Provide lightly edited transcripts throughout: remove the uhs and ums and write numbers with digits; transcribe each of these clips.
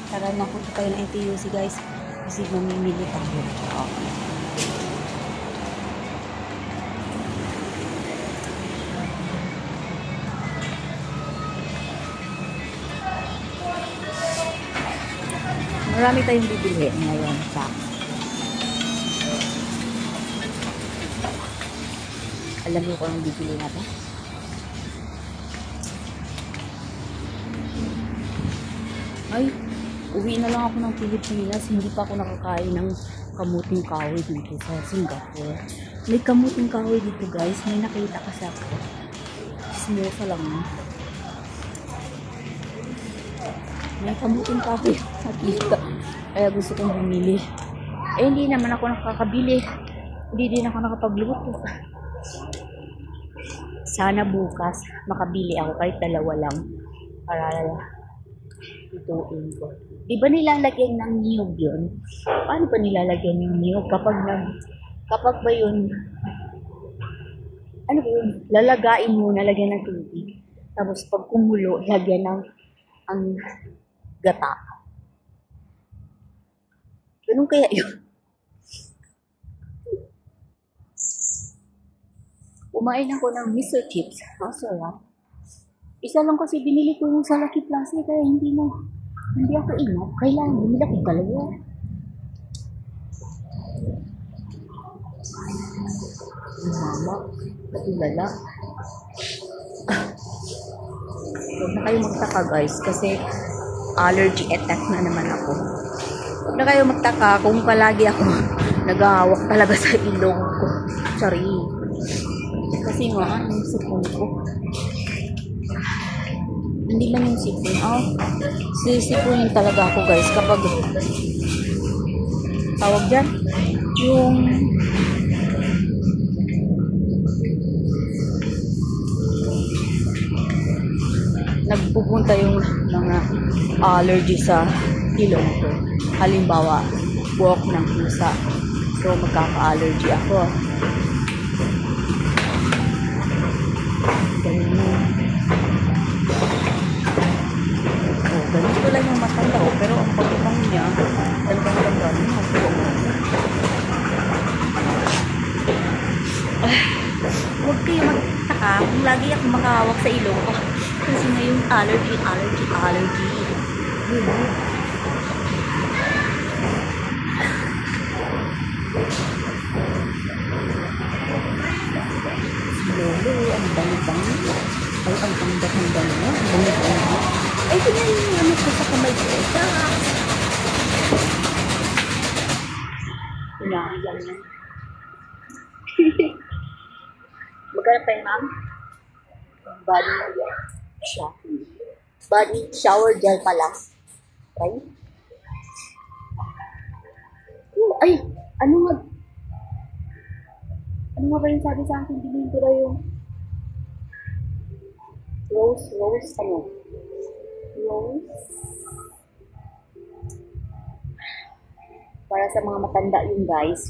Tara na punta tayo ng NTUC guys. Kasi mamimili tayo. Marami tayong bibili ngayon sa alam mo kung anong bibili natin? Ay, uwi na lang ako ng Pilipinas. Hindi pa ako nakakain ng kamuting kahoy dito sa Singapore. May kamuting kahoy dito guys. May nakita kasi ako. Smosa lang. May kamuting kahoy nakita. Kaya gusto kong bumili. Eh, hindi naman ako nakakabili. Hindi din ako nakapagluto. Sana bukas makabili ako kahit dalawa lang para ituin ko. Di ba nilalagyan ng niyog yun? Paano ba nilalagyan yung niyog? Kapag ba yun, ano ba yun? Lalagain mo, nalagyan ng tubig. Tapos pag kumulo, lagyan ng ang gata. Ganun kaya yun? Kumain ako ng Mr. Chips. Sarap. Isa lang kasi binili ko yung sa Lucky Plaza kaya hindi ako ingat. Kailangan bumili ako dalawa. Mama, katulala. Huwag na kayo magtaka guys kasi allergy attack na naman ako. Huwag na kayo magtaka kung palagi ako naghahawak talaga sa ilong ko. Sorry. Kasi nga, yung sipon ko. Hindi lang yung sipon. Sisipunin talaga ako guys kapag tawag dyan. Yung nagpupunta yung mga allergy sa ilong ko. Halimbawa, buhok ng pusa. So, magkaka-allergy ako. Ganito lang yung matanda ko, pero ang pagkakang niya, ganda-ganda niya. Huwag kayo magtaka kung lagi ako makahawak sa ilong ko. Kasi na yung allergy. Lolo, ang bangi-bangi. Ay, ang tanda-tanda niya. Ang bangi-bangi. Ay, ganyan yung ano ko sa kamay ko. Pinahiyang yan. Magkano pa yun, ma'am? Body shower gel pala. Right? Ay, ano nga ba yung sabi sa akin? Bilhin ko daw yung rose, para sa mga matanda yung guys.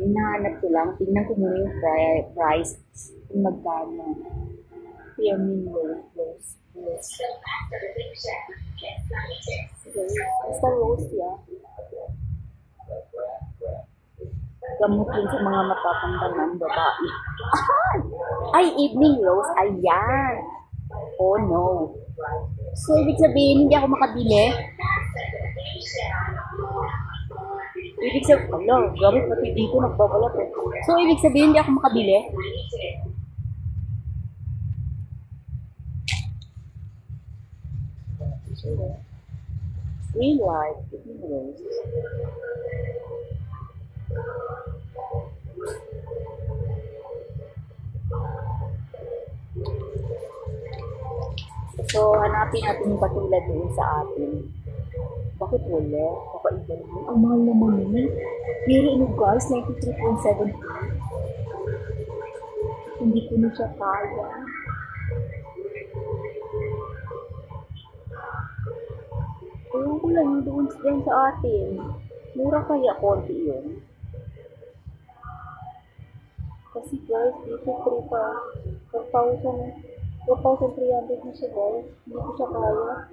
Hinahanap ko lang. Tingnan ko muna yung price. Kung magkano. Firmin rose. Basta rose, yeah. Gamot yun sa mga matatanda ng babae. Ay, evening rose. Ayan. Oh, no. So, ibig sabihin, hindi ako makabili? Ibig sabihin, gamit pati dito, nagbabalat eh. So, ibig sabihin, hindi ako makabili? Real life, evening rose. So, hanapin natin yung katulad doon sa atin. Bakit wala? Kakaiba naman. Ang mahal naman yun. Pero ano guys, 93.7. Hindi ko na siya kaya. Kaya ko lang doon sa atin. Mura kaya konti yun. Kasi guys, dito 4,300 na siya guys. Hindi ko siya kaya.